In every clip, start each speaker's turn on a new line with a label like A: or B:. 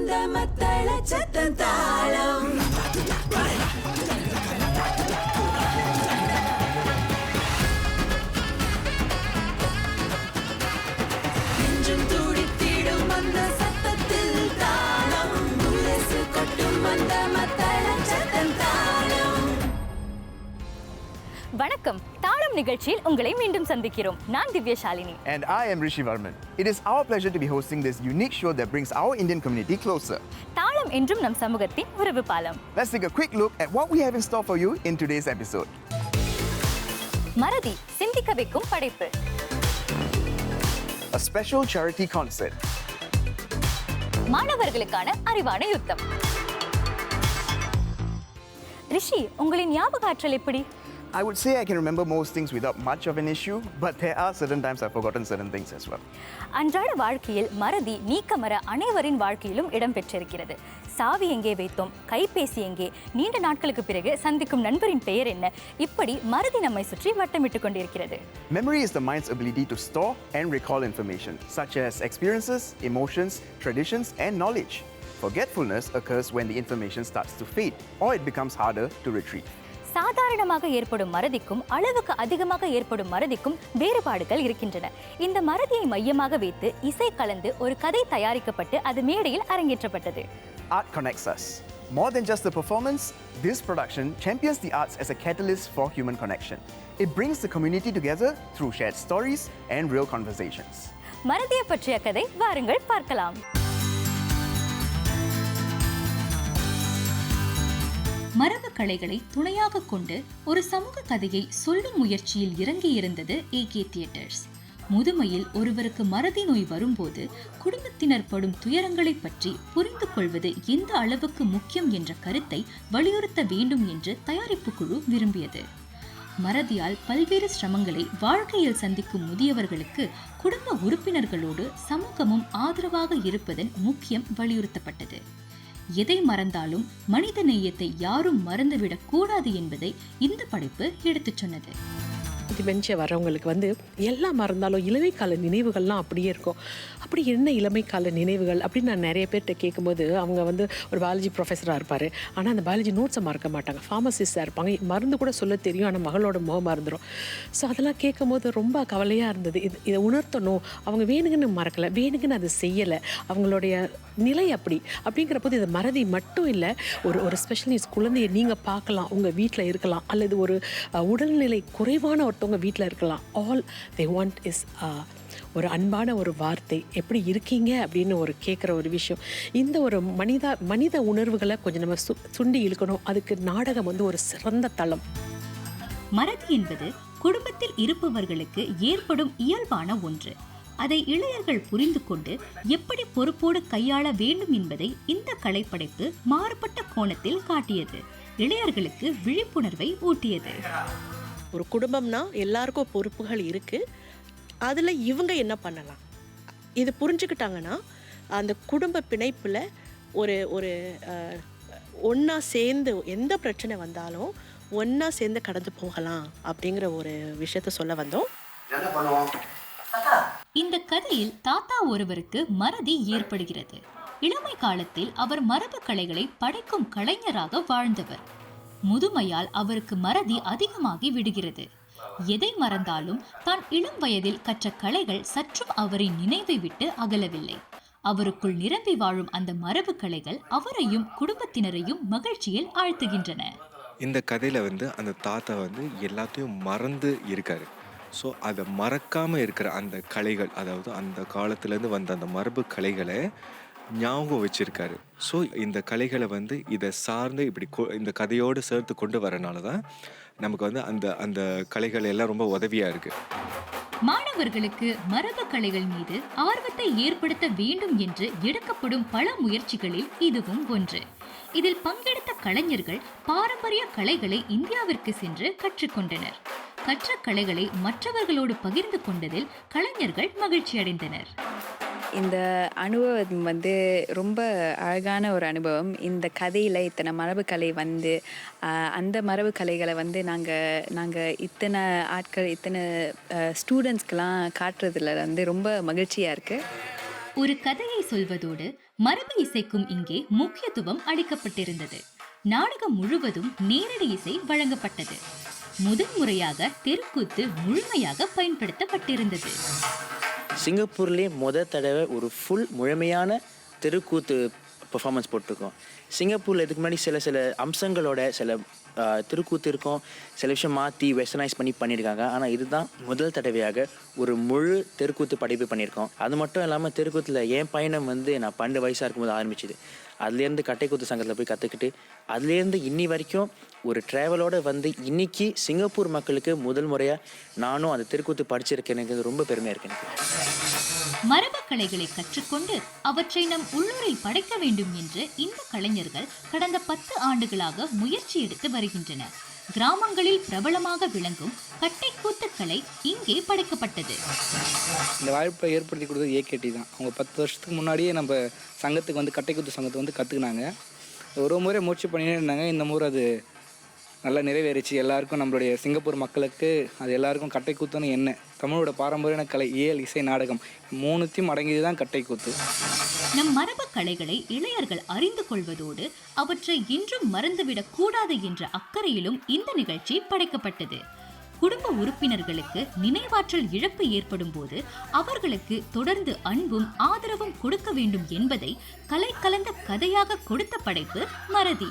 A: வந்த மத்தள சத்தம் தாளம் நெஞ்சும் துடித்திடும் அந்த சத்தத்தில் தாளம் முரசு கொட்டும் அந்த மத்தள சத்தம் தாளம்.
B: வணக்கம், தாளம் நிகழ்ச்சியில் உங்களை மீண்டும் சந்திக்கிறோம். நான் திவ்யசாலினி.
C: And I am Rishi Varman. It is our pleasure to be hosting this unique show that brings our Indian community closer.
B: தாளம் என்றும் நம் சமூகத்தின் உறவு பாலம்.
C: Let's take a quick look at what we have in store for you in today's episode.
B: மறதி சிந்திக்க வைக்கும் படைப்பு.
C: A special charity concert.
B: மாணவர்களுக்கான அறிவான யுத்தம். ரிஷி, உங்களின் ஞாபக ஆற்றல் எப்படி?
C: I would say I can remember most things without much of an issue, but there are certain times I've forgotten certain things as well.
B: அன்றாட வாழ்க்கையில் மறதி நீக்கமர அனைவரின் வாழ்க்கையிலும் இடம்பெற்றிருக்கிறது. சாவி எங்கே வைத்தோம், கைபேசி எங்கே, நீண்ட நாட்களுக்கு பிறகு சந்திக்கும் நண்பரின் பெயர் என்ன, இப்படி மறதி நம்மை சுற்றி வட்டமிட்டு கொண்டிருக்கிறது.
C: Memory is the mind's ability to store and recall information, such as experiences, emotions, traditions, and knowledge. Forgetfulness occurs when the information starts to fade, or it becomes harder to retrieve.
B: சாதாரணமாக ஏற்படும் மறதிக்கும் அளவுக்கு அதிகமாக ஏற்படும் மறதிக்கும் வேறுபாடுகள் இருக்கின்றன. இந்த மறதியை மையமாக வைத்து இசை கலந்து ஒரு கதை தயாரிக்கப்பட்டு அது மேடையில் அரங்கேற்றப்பட்டது.
C: Art connects us. More than just the performance, this production champions the arts as a catalyst for human connection. It brings the community together through shared stories and real conversations.
B: மறதியை பற்றிய கதை வாருங்கள் பார்க்கலாம். மரபு கலைகளை துணையாக கொண்டு ஒரு சமூக கதையை சொல்லும் முயற்சியில் இறங்கியிருந்தது AK தியேட்டர்ஸ். முதுமையில் ஒருவருக்கு மறதி நோய் வரும்போது குடும்பத்தினர் படும் துயரங்களை பற்றி புரிந்து கொள்வது எந்த அளவுக்கு முக்கியம் என்ற கருத்தை வலியுறுத்த வேண்டும் என்று தயாரிப்பு குழு விரும்பியது. மறதியால் பல்வேறு சிரமங்களை வாழ்க்கையில் சந்திக்கும் முதியவர்களுக்கு குடும்ப உறுப்பினர்களோடு சமூகமும் ஆதரவாக இருப்பதன் முக்கியம் வலியுறுத்தப்பட்டது. எதை மறந்தாலும் மனித நேயத்தை யாரும் மறந்துவிடக் கூடாது என்பதை இந்த படைப்பு எடுத்துச் சொன்னது.
D: டிமென்ஷியா வரவங்களுக்கு எல்லாம் மறந்தாலும் இளமை கால நினைவுகள்லாம் அப்படியே இருக்கும். அப்படி என்ன இளமை கால நினைவுகள் அப்படின்னு நான் நிறைய பேர்கிட்ட கேட்கும்போது அவங்க ஒரு பயாலஜி ப்ரொஃபஸராக இருப்பார். ஆனால் அந்த பயாலஜி நோட்ஸை மறக்க மாட்டாங்க. ஃபார்மசிஸ்டாக இருப்பாங்க. மருந்து கூட சொல்ல தெரியும், ஆனால் மகளோட முகம் மறந்துடும். ஸோ அதெல்லாம் கேட்கும்போது ரொம்ப கவலையாக இருந்தது. இதை உணர்த்தணும். அவங்க வேணுங்கன்னு மறக்கலை, வேணுங்கன்னு அதை செய்யலை. அவங்களுடைய நிலை அப்படிங்கிற போது இது மறதி மட்டும் இல்லை. ஒரு ஸ்பெஷல் நீட்ஸ் குழந்தையை நீங்கள் பார்க்கலாம், உங்கள் வீட்டில் இருக்கலாம், அல்லது ஒரு உடல்நிலை குறைவான ஒருத்தவங்க வீட்டில் இருக்கலாம். ஆல் தே வாண்ட் இஸ் ஒரு அன்பான ஒரு வார்த்தை, எப்படி இருக்கீங்க அப்படின்னு கேட்குற ஒரு விஷயம். இந்த ஒரு மனித உணர்வுகளை கொஞ்சம் நம்ம சுண்டி இழுக்கணும். அதுக்கு நாடகம் ஒரு சிறந்த தளம்.
B: மறதி என்பது குடும்பத்தில் இருப்பவர்களுக்கு ஏற்படும் இயல்பான ஒன்று. அதை இளையர்கள் புரிந்து கொண்டு எப்படி பொறுப்போடு கையாள வேண்டும் என்பதை இந்த கலைப்படைப்பு மாறுபட்ட கோணத்தில் காட்டியது. இளையர்களுக்கு விழிப்புணர்வை ஊட்டியது.
E: ஒரு குடும்பம்னா எல்லாருக்கும் பொறுப்புகள் இருக்குது. அதில் இவங்க என்ன பண்ணலாம், இது புரிஞ்சுக்கிட்டாங்கன்னா அந்த குடும்ப பிணைப்பில் ஒரு ஒன்றா சேர்ந்து எந்த பிரச்சனை வந்தாலும் ஒன்றா சேர்ந்து கடந்து போகலாம் அப்படிங்கிற ஒரு விஷயத்த சொல்ல வந்தோம்.
B: இந்த கதையில் தாத்தா ஒருவருக்கு மறதி ஏற்படுகிறது. இளமை காலத்தில் அவர் மரபு கலைகளை படைக்கும் கலைஞராக வாழ்ந்தவர். முதுமையால் அவருக்கு மறதி அதிகமாகி விடுகிறது. எதை மறந்தாலும் தான் இளம் வயதில் கற்ற கலைகள் சற்றும் அவரின் நினைவை விட்டு அகலவில்லை. அவருக்குள் நிரம்பி வாழும் அந்த மரபு கலைகள் அவரையும் குடும்பத்தினரையும் மகிழ்ச்சியில் ஆழ்த்துகின்றன.
F: இந்த கதையில அந்த தாத்தா எல்லாத்தையும் மறந்து இருக்காரு. ஸோ அதை மறக்காமல் இருக்கிற அந்த கலைகள், அதாவது அந்த காலத்துலேருந்து வந்த அந்த மரபு கலைகளை ஞாபகம் வச்சிருக்காரு. ஸோ இந்த கலைகளை இதை சார்ந்து இப்படி இந்த கதையோடு சேர்த்து கொண்டு வரனால தான் நமக்கு அந்த அந்த கலைகள் எல்லாம் ரொம்ப உதவியாக இருக்குது.
B: மாணவர்களுக்கு மரபு கலைகள் மீது ஆர்வத்தை ஏற்படுத்த வேண்டும் என்று எடுக்கப்படும் பல முயற்சிகளில் இதுவும் ஒன்று. இதில் பங்கெடுத்த கலைஞர்கள் பாரம்பரிய கலைகளை இந்தியாவிற்கு சென்று கற்றுக்கொண்டனர். கற்ற கலைகளை மற்றவர்களோடு பகிர்ந்து கொண்டதில் கலைஞர்கள் மகிழ்ச்சி அடைந்தனர்.
G: இந்த அனுபவம் ரொம்ப அழகான ஒரு அனுபவம். இந்த கதையில் இத்தனை மரபு கலை அந்த மரபு கலைகளை நாங்கள் இத்தனை ஆட்கள் இத்தனை ஸ்டூடெண்ட்ஸ்க்கெலாம் காட்டுறதுல ரொம்ப மகிழ்ச்சியாக இருக்குது.
B: ஒரு கதையை சொல்வதோடு மரபு இசைக்கும் இங்கே முக்கியத்துவம் அளிக்கப்பட்டிருந்தது. நாடகம் முழுவதும் நேரடி இசை வழங்கப்பட்டது. முதன்முறையாக தெருக்கூத்து முழுமையாக பயன்படுத்தப்பட்டிருந்தது.
H: சிங்கப்பூர்லேயே தடவை ஒரு ஃபுல் முழுமையான தெருக்கூத்து பெர்ஃபார்மன்ஸ் போட்டிருக்கோம். சிங்கப்பூரில் இதுக்கு முன்னாடி சில அம்சங்களோட சில திருக்கூத்து இருக்கும், சில விஷயம் மாற்றி வெஸ்டர்னைஸ் பண்ணியிருக்காங்க. ஆனால் இதுதான் முதல் தடவையாக ஒரு முழு தெருக்கூத்து படைப்பு பண்ணியிருக்கோம். அது மட்டும் இல்லாமல் தெருக்கூத்தில் என் பயணம் நான் 12 வயசாக இருக்கும்போது ஆரம்பிச்சிது. அதுலேருந்து கட்டைக்கூத்து சங்கத்தில் போய் கற்றுக்கிட்டு அதுலேருந்து இன்னி வரைக்கும் ஒரு ட்ராவலோடு இன்னைக்கு சிங்கப்பூர் மக்களுக்கு முதல் முறையாக நானும் அந்த தெருக்கூத்து படிச்சிருக்கேன். எனக்கு ரொம்ப பெருமையாக இருக்கு. எனக்கு
B: மரபு கலைகளை கற்றுக்கொண்டு அவற்றை நம் உள்ளூரில் படைக்க வேண்டும் என்று இந்த கலைஞர்கள் கடந்த 10 ஆண்டுகளாக முயற்சி எடுத்து வருகின்றனர். கிராமங்களில் பிரபலமாக விளங்கும் கட்டைக்கூத்து கலை இங்கே படைக்கப்பட்டது.
I: இந்த வாய்ப்பை ஏற்படுத்தி கொடுத்தது ஏகேடி தான். அவங்க 10 வருஷத்துக்கு முன்னாடியே நம்ம சங்கத்துக்கு கட்டைக்கூத்து சங்கத்தை கற்றுக்கினாங்க. ஒரு முறை முயற்சி பண்ணினே இருந்தாங்க. இந்த முறை அது நல்லா நிறைவேறிச்சு. எல்லாருக்கும் நம்மளுடைய சிங்கப்பூர் மக்களுக்கு அது எல்லாருக்கும் கட்டைக்கூத்துன்னு என்ன, தமிழோட பாரம்பரிய கலை, இயல், இசை, நாடகம் 3த்தையும் அடங்கியது தான் கட்டைக்கூத்து.
B: நம் மரபு கலைகளை இளையர்கள் அறிந்து கொள்வதோடு அவற்றை இன்றும் மறந்துவிடக் கூடாது என்ற அக்கறையிலும் இந்த நிகழ்ச்சி படைக்கப்பட்டது. குடும்ப உறுப்பினர்களுக்கு நினைவாற்றல் இழப்பு ஏற்படும் போது அவர்களுக்கு தொடர்ந்து அன்பும் ஆதரவும் கொடுக்க வேண்டும் என்பதை கலை கலந்த கதையாக கொடுத்த படைப்பு மறதி.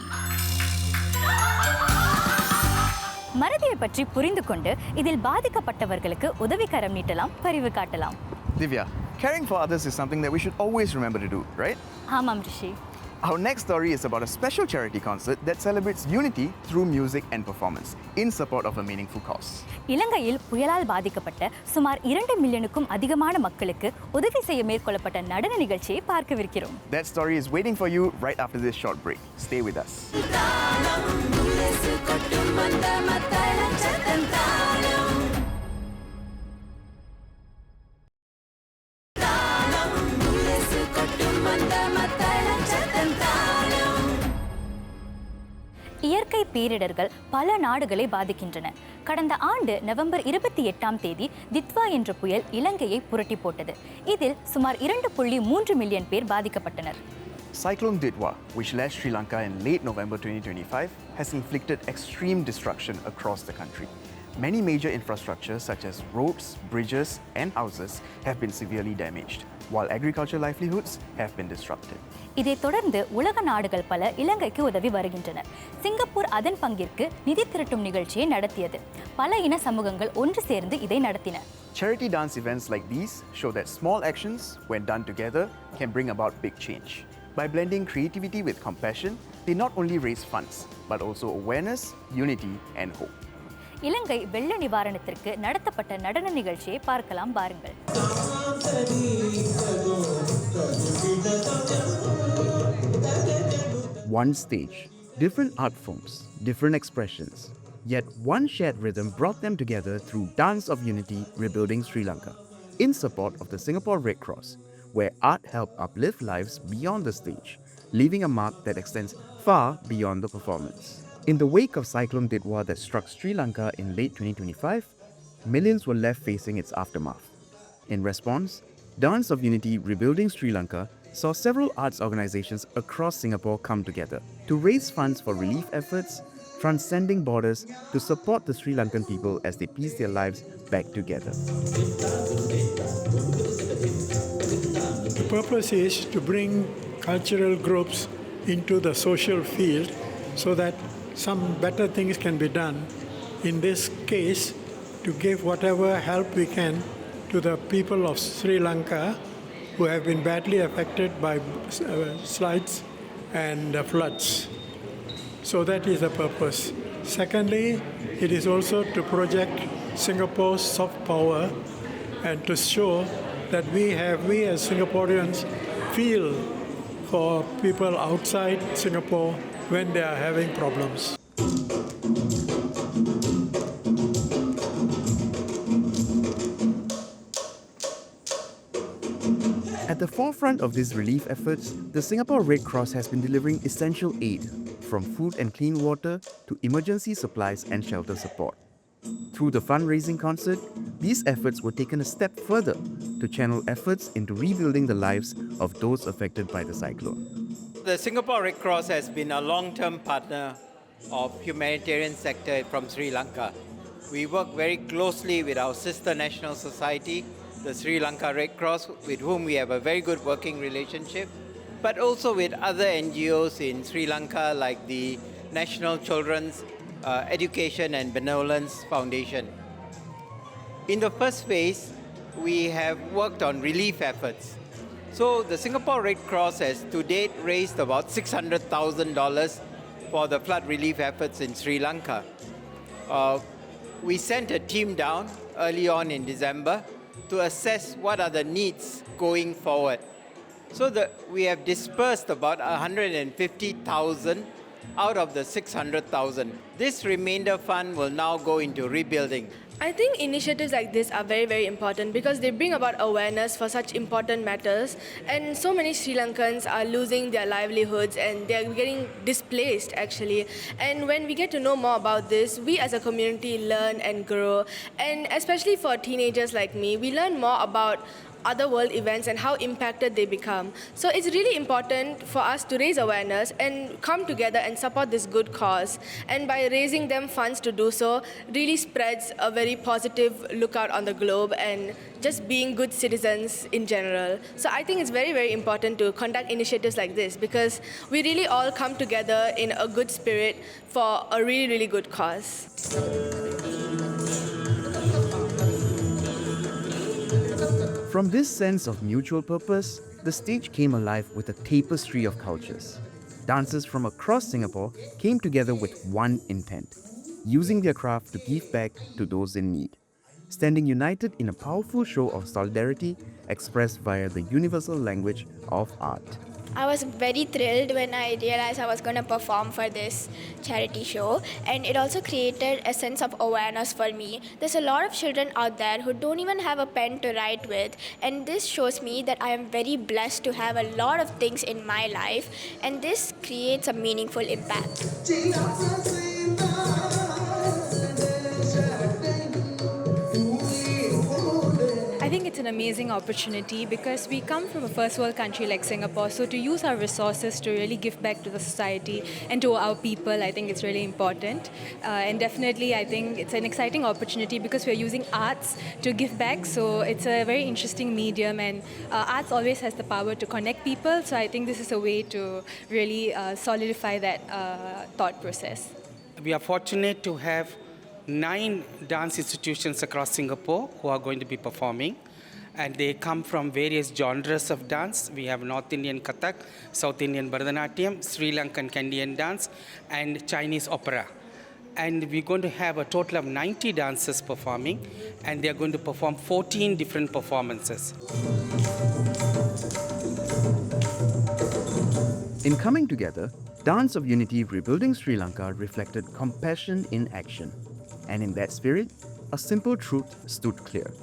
J: மறதியை பற்றி புரிந்து கொண்டு இதில் பாதிக்கப்பட்டவர்களுக்கு உதவிக்கரம் நீட்டலாம், பரிவு காட்டலாம்.
C: Divya, caring for others is something that we should always remember to do, right?
J: ஆமாம் ரிஷி.
C: Our next story is about a special charity concert that celebrates unity through music and performance in support of a meaningful cause.
J: இலங்கையில் புயலால் பாதிக்கப்பட்ட சுமார் 2 மில்லியனுக்கும் அதிகமான மக்களுக்கு உதவி செய்ய மேற்கொள்ளப்பட்ட நடன நிகழ்ச்சியை பார்க்கவிருக்கிறோம்.
C: That story is waiting for you right after this short break. Stay with us.
J: இயற்கை பேரிடர்கள் பல நாடுகளை பாதிக்கின்றன. கடந்த ஆண்டு நவம்பர் 28ஆம் தேதி தித்வா என்ற புயல் இலங்கையை புரட்டி போட்டது. இதில் சுமார் 2.3 மில்லியன் பேர் பாதிக்கப்பட்டனர்.
C: Cyclone Ditwa, which left Sri Lanka in late November 2025, has inflicted extreme destruction across the country. Many major infrastructures such as roads, bridges and houses have been severely damaged, while agricultural livelihoods have been disrupted.
J: இதைத் தொடர்ந்து உலக நாடுகள் பல இலங்கைக்கு உதவி வருகின்றனர். Singapore அதன் பங்கிற்கு நிதி திரட்டும் நிகழ்ச்சியை நடத்தியது. பல இன சமூகங்கள் ஒன்று சேர்ந்து இதை நடத்தின.
C: Charity dance events like these show that small actions, when done together, can bring about big change. By blending creativity with compassion, they not only raise funds, but also awareness, unity and hope.
J: இலங்கை வெள்ள நிவாரணத்திற்கு நடத்தப்பட்ட நடன நிகழ்ச்சியை பார்க்கலாம் பாருங்கள்.
K: One stage, different art forms, different expressions, yet one shared rhythm brought them together through Dance of Unity Rebuilding Sri Lanka, in support of the Singapore Red Cross, where art helped uplift lives beyond the stage, leaving a mark that extends far beyond the performance. In the wake of Cyclone Ditwa that struck Sri Lanka in late 2025, millions were left facing its aftermath. In response, Dance of Unity Rebuilding Sri Lanka saw several arts organizations across Singapore come together to raise funds for relief efforts, transcending borders to support the Sri Lankan people as they piece their lives back together.
L: The purpose is to bring cultural groups into the social field so that some better things can be done. In this case, to give whatever help we can to the people of Sri Lanka who have been badly affected by slides and floods. So that is the purpose. Secondly, it is also to project Singapore's soft power and to show that we as Singaporeans feel for people outside Singapore when they are having problems.
K: At the forefront of these relief efforts, the Singapore Red Cross has been delivering essential aid, from food and clean water to emergency supplies and shelter support. Through the fundraising concert, these efforts were taken a step further to channel efforts into rebuilding the lives of those affected by the cyclone.
M: The Singapore Red Cross has been a long-term partner of humanitarian sector from Sri Lanka. We work very closely with our sister national society, the Sri Lanka Red Cross, with whom we have a very good working relationship, but also with other NGOs in Sri Lanka like the National Children's Education and Benevolence Foundation. In the first phase, we have worked on relief efforts. So the Singapore Red Cross has to date raised about $600,000 for the flood relief efforts in Sri Lanka. We sent a team down early on in December to assess what are the needs going forward. So we have dispersed about $150,000 out of the $600,000. This remainder fund will now go into rebuilding.
N: I think initiatives like this are very, very important because they bring about awareness for such important matters, and so many Sri Lankans are losing their livelihoods and they are getting displaced actually. And when we get to know more about this, we as a community learn and grow, and especially for teenagers like me, we learn more about other world events and how impacted they become. So it's really important for us to raise awareness and come together and support this good cause. And by raising them funds to do so, really spreads a very positive lookout on the globe and just being good citizens in general. So I think it's very, very important to conduct initiatives like this because we really all come together in a good spirit for a really, really good cause.
K: From this sense of mutual purpose, the stage came alive with a tapestry of cultures. Dancers from across Singapore came together with one intent, using their craft to give back to those in need, standing united in a powerful show of solidarity expressed via the universal language of art.
O: I was very thrilled when I realized I was going to perform for this charity show, and it also created a sense of awareness for me. There's a lot of children out there who don't even have a pen to write with, and this shows me that I am very blessed to have a lot of things in my life, and this creates a meaningful impact.
P: I think it's an amazing opportunity because we come from a first world country like Singapore, so to use our resources to really give back to the society and to our people, I think it's really important. And definitely I think it's an exciting opportunity because we're using arts to give back, so it's a very interesting medium, and arts always has the power to connect people, so I think this is a way to really solidify that thought process.
Q: We are fortunate to have 9 dance institutions across Singapore who are going to be performing, and they come from various genres of dance. We have North Indian Kathak, South Indian Bharatanatyam, Sri Lankan Kandyan dance, and Chinese opera. And we're going to have a total of 90 dancers performing, and they're going to perform 14 different performances.
K: In coming together, Dance of Unity Rebuilding Sri Lanka reflected compassion in action. And in that spirit, a simple truth stood clear,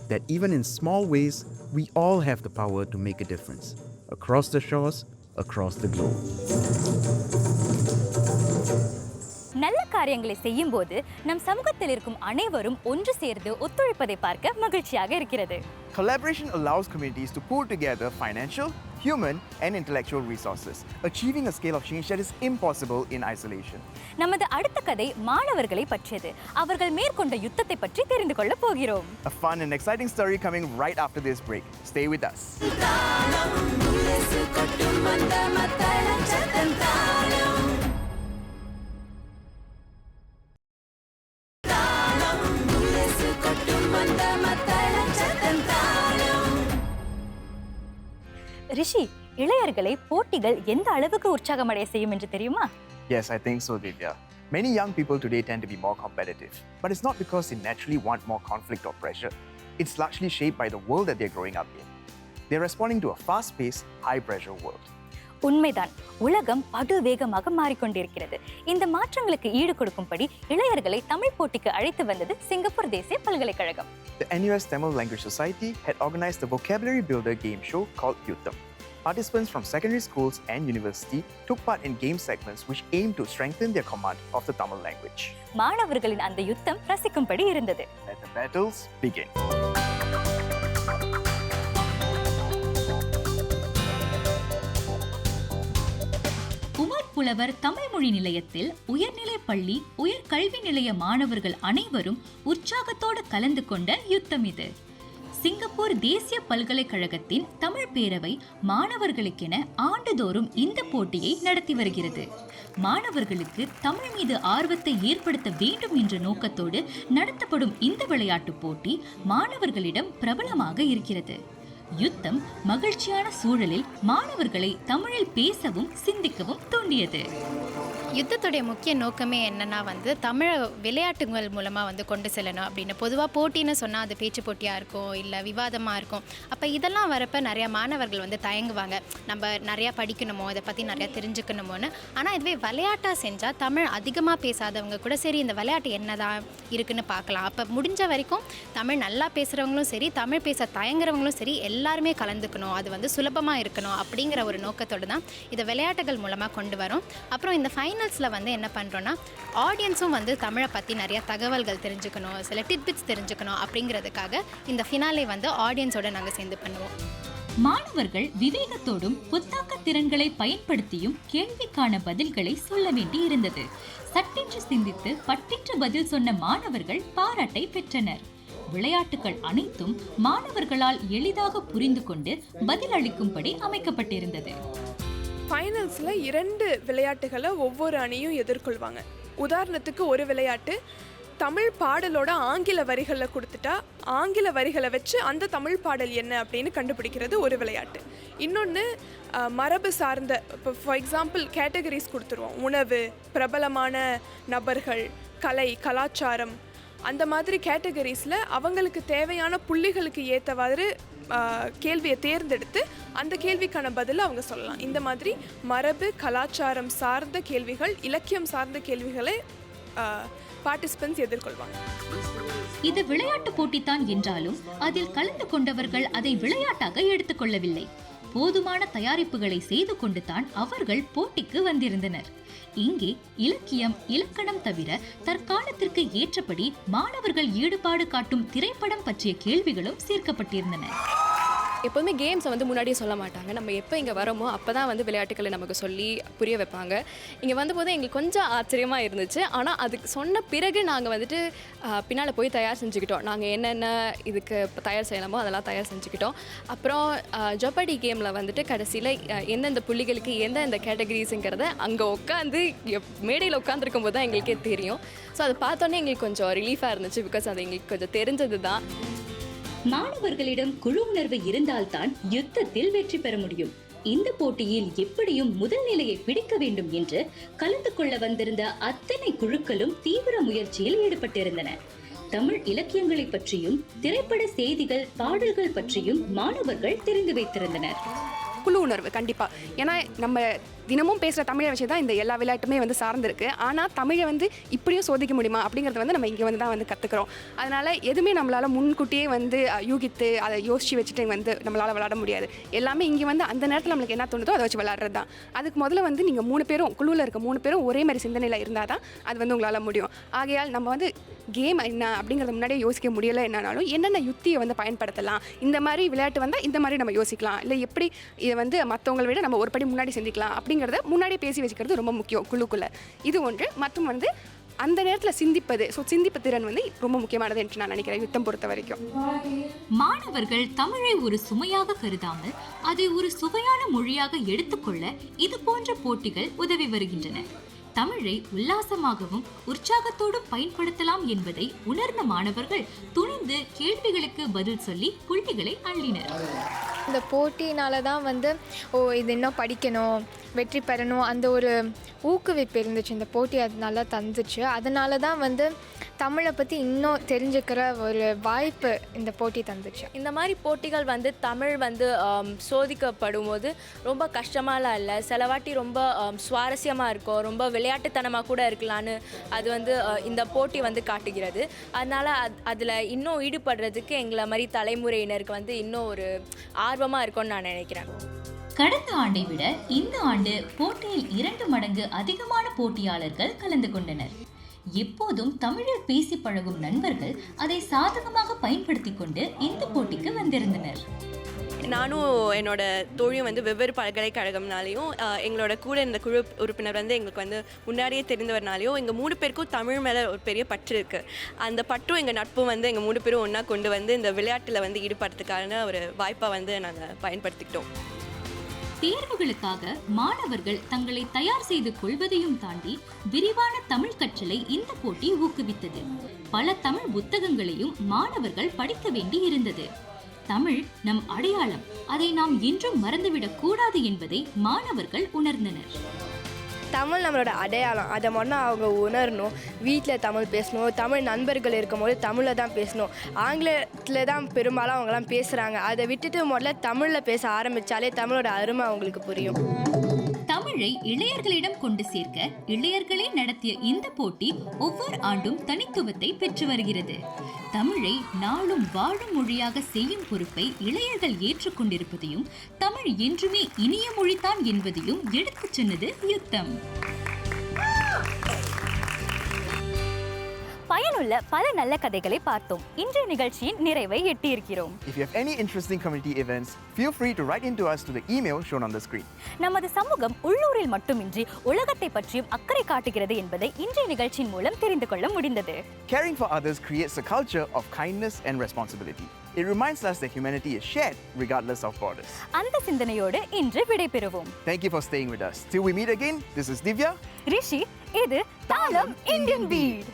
K: that even in small ways, we all have the power to make a difference, across the shores, across the globe.
J: நல்ல காரியங்களை செய்யும்போது நம் சமூகத்தில் இருக்கும் அனைவரும் ஒன்று சேர்ந்து ஒத்துழைப்பதை பார்க்க மகிழ்ச்சியாக இருக்கிறது.
C: Collaboration allows communities to pool together financial, human, and intellectual resources, achieving a scale of change that is impossible in isolation.
J: நமது அடுத்த கதை மாணவர்களை பற்றியது. அவர்கள் மேற்கொண்ட யுத்தத்தை பற்றி தெரிந்து கொள்ள போகிறோம்.
C: A fun and exciting story coming right after this break. Stay with us.
J: ரிஷி, இளையர்களை போட்டிகள் எந்த அளவுக்கு உற்சாகமடைய செய்யும் என்று தெரியுமா?
C: Yes, I think so, Divya. Many young people today tend to be more competitive, but it's not because they naturally want more conflict or pressure. It's largely shaped by the world that they're growing up in. They're responding to a fast-paced, high-pressure world.
J: உண்மைதான், உலகம் படு வேகமாக மாறிக்கொண்டிருக்கிறது. இந்த மாற்றங்களுக்கு ஈடு கொடுக்கும்படி இளையர்களை தமிழ் போட்டிக்கு அழைத்து வந்தது சிங்கப்பூர் தேசிய பல்கலைக்கழகம்.
C: The NUS Tamil Language Society had organized a vocabulary builder game show called Yutham. participants from secondary schools and university took part in game segments which aimed to strengthen their command of the Tamil language.
J: மாணவர்களின் அந்த யுத்தம் ரசிக்கும்படி இருந்தது.
C: Let the battles begin.
B: புலவர் தமிழ் மொழி நிலையத்தில் உயர்நிலை பள்ளி உயர்கல்வி நிலைய மாணவர்கள் அனைவரும் உற்சாகத்தோடு கலந்து கொண்ட யுத்தம் இது. சிங்கப்பூர் தேசிய பல்கலைக்கழகத்தின் தமிழ் பேரவை மாணவர்களுக்கென ஆண்டுதோறும் இந்த போட்டியை நடத்தி வருகிறது. மாணவர்களுக்கு தமிழ் மீது ஆர்வத்தை ஏற்படுத்த வேண்டும் என்ற நோக்கத்தோடு நடத்தப்படும் இந்த விளையாட்டுப் போட்டி மாணவர்களிடம் பிரபலமாக இருக்கிறது. யுத்தம் மகிழ்ச்சியான சூழலில் மாணவர்களை தமிழில் பேசவும் சிந்திக்கவும் தூண்டியது.
R: யுத்தத்துடைய முக்கிய நோக்கமே என்னன்னா தமிழை விளையாட்டுகள் மூலமாக கொண்டு செல்லணும் அப்படின்னு. பொதுவாக போட்டின்னு சொன்னால் அது பேச்சு போட்டியாக இருக்கும், இல்லை விவாதமாக இருக்கும். அப்போ இதெல்லாம் வரப்போ நிறையா மாணவர்கள் தயங்குவாங்க, நம்ம நிறையா படிக்கணுமோ, இதை பற்றி நிறையா தெரிஞ்சுக்கணுமோன்னு. ஆனால் இதுவே விளையாட்டாக செஞ்சால் தமிழ் அதிகமாக பேசாதவங்க கூட சரி இந்த விளையாட்டு என்னதான் இருக்குன்னு பார்க்கலாம். அப்போ முடிஞ்ச வரைக்கும் தமிழ் நல்லா பேசுகிறவங்களும் சரி, தமிழ் பேச தயங்குறவங்களும் சரி, எல்லாருமே கலந்துக்கணும், அது சுலபமாக இருக்கணும் அப்படிங்கிற ஒரு நோக்கத்தோடு தான் இதை விளையாட்டுகள் மூலமாக கொண்டு வரும். அப்புறம் இந்த ஃபைனல்ஸில் என்ன பண்ணுறோன்னா ஆடியன்ஸும் தமிழை பற்றி நிறைய தகவல்கள் தெரிஞ்சுக்கணும், சில டிட்பிட்ஸ் தெரிஞ்சுக்கணும் அப்படிங்கிறதுக்காக இந்த ஃபினாலே ஆடியன்ஸோடு நாங்கள் சேர்ந்து பண்ணுவோம்.
B: மாணவர்கள் விவேகத்தோடும் புத்தாக்க திறன்களை பயன்படுத்தியும் கேள்விக்கான பதில்களை சொல்ல வேண்டி இருந்தது. சட்டென்று சிந்தித்து பட்டென்று பதில் சொன்ன மாணவர்கள் பாராட்டை பெற்றனர். விளையாட்டுகள் அனைத்தும் மாணவர்களால் எளிதாக புரிந்து கொண்டு பதிலளிக்கும்படி அமைக்கப்பட்டிருந்தது.
S: ஃபைனல்ஸில் 2 விளையாட்டுகளை ஒவ்வொரு அணியும் எதிர்கொள்வாங்க. உதாரணத்துக்கு ஒரு விளையாட்டு தமிழ் பாடலோட ஆங்கில வரிகளை கொடுத்துட்டா ஆங்கில வரிகளை வச்சு அந்த தமிழ் பாடல் என்ன அப்படின்னு கண்டுபிடிக்கிறது ஒரு விளையாட்டு. இன்னொன்று மரபு சார்ந்த, இப்போ ஃபார் எக்ஸாம்பிள் கேட்டகரிஸ் கொடுத்துருவோம். உணவு, பிரபலமான நபர்கள், கலை, கலாச்சாரம், அந்த மாதிரி கேட்டகரிஸில் அவங்களுக்கு தேவையான புள்ளிகளுக்கு ஏற்றவாறு கேள்வியை தேர்ந்தெடுத்து அந்த கேள்விக்கான பதிலை அவங்க சொல்லலாம். இந்த மாதிரி மரபு கலாச்சாரம் சார்ந்த கேள்விகள், இலக்கியம் சார்ந்த கேள்விகளை பார்ட்டிசிபென்ட்ஸ் எதிர்கொள்வாங்க.
B: இது விளையாட்டு போட்டித்தான் என்றாலும் அதில் கலந்து கொண்டவர்கள் அதை விளையாட்டாக எடுத்துக்கொள்ளவில்லை. போதுமான தயாரிப்புகளை செய்து கொண்டு தான் அவர்கள் போட்டிக்கு வந்திருந்தனர். இங்கே இலக்கியம், இலக்கணம் தவிர தற்காலத்திற்கு ஏற்றபடி மாணவர்கள் ஈடுபாடு காட்டும் திரைப்படம் பற்றிய கேள்விகளும் சேர்க்கப்பட்டிருந்தன.
T: எப்போதுமே கேம்ஸை முன்னாடியே சொல்ல மாட்டாங்க. நம்ம எப்போ இங்கே வரோமோ அப்போ தான் விளையாட்டுக்களை நமக்கு சொல்லி புரிய வைப்பாங்க. இங்கே வந்தபோது எங்களுக்கு கொஞ்சம் ஆச்சரியமாக இருந்துச்சு. ஆனால் அதுக்கு சொன்ன பிறகு நாங்கள் பின்னால் போய் தயார் செஞ்சுக்கிட்டோம். நாங்கள் என்னென்ன இதுக்கு தயார் செய்யலாமோ அதெல்லாம் தயார் செஞ்சுக்கிட்டோம். அப்புறம் ஜொப்படி கேமில் கடைசியில் எந்தெந்த புள்ளிகளுக்கு எந்தெந்த கேட்டகரிஸுங்கிறத அங்கே உட்காந்து மேடையில் உட்காந்துருக்கும் போது தான் எங்களுக்கே தெரியும். ஸோ அதை பார்த்தோன்னே எங்களுக்கு கொஞ்சம் ரிலீஃபாக இருந்துச்சு. பிகாஸ் அது எங்களுக்கு கொஞ்சம் தெரிஞ்சது தான்.
B: மாணவர்களிடம் குழு உணர்வு இருந்தால்தான் யுத்தத்தில் வெற்றி பெற முடியும். இந்த போட்டியில் எப்படியும் முதல் நிலையை பிடிக்க வேண்டும் என்று கலந்து கொள்ள வந்திருந்த அத்தனை குழுக்களும் தீவிர முயற்சியில் ஈடுபட்டிருந்தன. தமிழ் இலக்கியங்களை பற்றியும் திரைப்பட செய்திகள், பாடல்கள் பற்றியும் மாணவர்கள் தெரிந்து வைத்திருந்தனர்.
T: குழு உணர்வு கண்டிப்பாக. ஏன்னா நம்ம தினமும் பேசுகிற தமிழை வச்சு தான் இந்த எல்லா விளையாட்டுமே சார்ந்திருக்கு. ஆனால் தமிழை இப்படியும் சோதிக்க முடியுமா அப்படிங்கிறத நம்ம இங்கே தான் கற்றுக்குறோம். அதனால் எதுவுமே நம்மளால் முன்கூட்டியே யூகித்து அதை யோசித்து வச்சுட்டு நம்மளால் விளையாட முடியாது. எல்லாமே இங்கே அந்த நேரத்தில் நம்மளுக்கு என்ன தோணுதோ அதை வச்சு விளையாடுறது தான். அதுக்கு முதல்ல நீங்கள் 3 பேரும் குழுவில் இருக்க 3 பேரும் ஒரே மாதிரி சிந்தனையில் இருந்தால் தான் அது உங்களால் முடியும். ஆகையால் நம்ம கேம் என்ன அப்படிங்கிறத முன்னாடியே யோசிக்க முடியலை. என்னன்னாலும் என்னென்ன யுத்தியை பயன்படுத்தலாம், இந்த மாதிரி விளையாட்டு இந்த மாதிரி நம்ம யோசிக்கலாம், இல்லை எப்படி இதை மற்றவங்களை விட நம்ம ஒரு படி முன்னாடி சிந்திக்கலாம் அப்படிங்கிறத முன்னாடியே பேசி வச்சுக்கிறது ரொம்ப முக்கியம் குழுக்குள்ளே. இது ஒன்று. மற்றும் அந்த நேரத்தில் சிந்திப்பது, சிந்திப்பு திறன் ரொம்ப முக்கியமானது என்று நான் நினைக்கிறேன் யுத்தம் பொறுத்த வரைக்கும்.
B: மாணவர்கள் தமிழை ஒரு சுமையாக கருதாமல் அதை ஒரு சுவையான மொழியாக எடுத்துக்கொள்ள இது போன்ற போட்டிகள் உதவி வருகின்றன. தமிழை உல்லாசமாகவும் உற்சாகத்தோடும் பயன்படுத்தலாம் என்பதை உணர்ந்த மாணவர்கள் துணிந்து கேள்விகளுக்கு பதில் சொல்லி புள்ளிகளை அள்ளினர்.
U: இந்த போட்டியினால தான் இது இன்னும் படிக்கணும், வெற்றி பெறணும், அந்த ஒரு ஊக்குவிப்பு இருந்துச்சு. இந்த போட்டி அது நல்லா தந்துச்சு. அதனால தான் தமிழை பற்றி இன்னும் தெரிஞ்சுக்கிற ஒரு வாய்ப்பு இந்த போட்டி தந்துச்சு.
V: இந்த மாதிரி போட்டிகள் தமிழ் சோதிக்கப்படும் போது ரொம்ப கஷ்டமாலாம் இல்லை. சில வாட்டி ரொம்ப சுவாரஸ்யமாக இருக்கும், ரொம்ப விளையாட்டுத்தனமாக கூட இருக்கலான்னு அது இந்த போட்டி காட்டுகிறது. அதனால் அதில் இன்னும் ஈடுபடுறதுக்கு எங்களை மாதிரி தலைமுறையினருக்கு இன்னும் ஒரு ஆர்வமாக இருக்கும்னு நான் நினைக்கிறேன்.
B: கடந்த ஆண்டை விட இந்த ஆண்டு போட்டியில் 2 மடங்கு அதிகமான போட்டியாளர்கள் கலந்து கொண்டனர். எப்போதும் தமிழில் பேசி பழகும் நண்பர்கள் அதை சாதகமாக பயன்படுத்தி கொண்டு இந்த போட்டிக்கு வந்திருந்தனர்.
A: நானும் என்னோட தோழியும் வந்து வெவ்வேறு பல்கலைக்கழகம்னாலையும் எங்களோட கூட இந்த குழு உறுப்பினர் வந்து எங்களுக்கு வந்து முன்னாடியே தெரிந்தவர்னாலையும் எங்கள் 3 பேருக்கும் தமிழ் மேலே ஒரு பெரிய பற்று இருக்குது. அந்த பற்றும் எங்கள் நட்பும் வந்து எங்கள் 3 பேரும் ஒன்றா கொண்டு வந்து இந்த விளையாட்டில் வந்து ஈடுபடுறதுக்கான ஒரு வாய்ப்பை வந்து நாங்கள் பயன்படுத்திக்கிட்டோம்.
B: தேர்வுகளுக்காக மாணவர்கள் தங்களை தயார் செய்து கொள்வதையும் தாண்டி விரிவான தமிழ் கற்றலை இந்த போட்டி ஊக்குவித்தது. பல தமிழ் புத்தகங்களையும் மாணவர்கள் படிக்க வேண்டி இருந்தது. தமிழ் நம் அடையாளம், அதை நாம் என்றும் மறந்துவிடக் கூடாது என்பதை மாணவர்கள் உணர்ந்தனர்.
N: தமிழ் நம்மளோட அடையாளம், அதை மட்டும் அவங்க உணரணும். வீட்டில் தமிழ் பேசணும், தமிழ் நண்பர்கள் இருக்கும்போது தமிழில் தான் பேசணும். ஆங்கிலத்தில் தான் பெரும்பாலும் அவங்களாம் பேசுகிறாங்க. அதை விட்டுட்டு முதல்ல தமிழில் பேச ஆரம்பித்தாலே தமிழோட அருமை அவங்களுக்கு புரியும்.
B: தமிழை இளையர்களிடம் கொண்டு சேர்க்க இளையர்களே நடத்திய இந்த போட்டி ஒவ்வொரு ஆண்டும் தனித்துவத்தை பெற்று வருகிறது. தமிழை நாளும் வாழும் மொழியாக செய்யும் பொறுப்பை இளையர்கள் ஏற்றுக்கொண்டிருப்பதையும் தமிழ் என்றுமே இனிய மொழிதான் என்பதையும் எடுத்துச் சொன்னது யுத்தம்.
J: பயனுள்ள பல நல்ல கதைகளை பார்த்தோம். இன்றைய நிகழ்ச்சியின் நிறைவை எட்டியிருக்கிறோம்.
C: If you have any interesting community events, feel free to write into us to the email shown on the screen.
J: நமது சமூகம் உள்ளூரில் மட்டுமின்றி உலகத்தை பற்றியும் அக்கறை காட்டுகிறது என்பதை இன்றைய நிகழ்ச்சியின் மூலம் தெரிந்து கொள்ள முடிந்தது.
C: Caring for others creates a culture of kindness and responsibility. It reminds us that humanity is shared regardless of borders.
J: அந்த சிந்தனையோடு இன்று விடைபெறுவோம்.
C: Thank you for staying with us. Till we meet again, this is Divya,
J: ரிஷி, இது தாளம் Indian beat.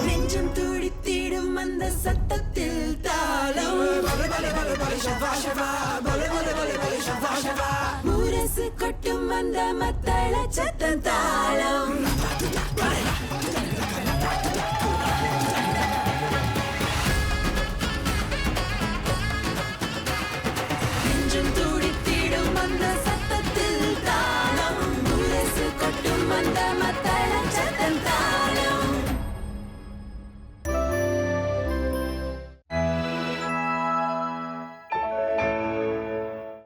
D: நெஞ்சம் துடித்திடும் அந்த சத்தத்தில் தாளம் முரசு கொட்டும் அந்த மத்தள சத்தம் தாளம் நெஞ்சம்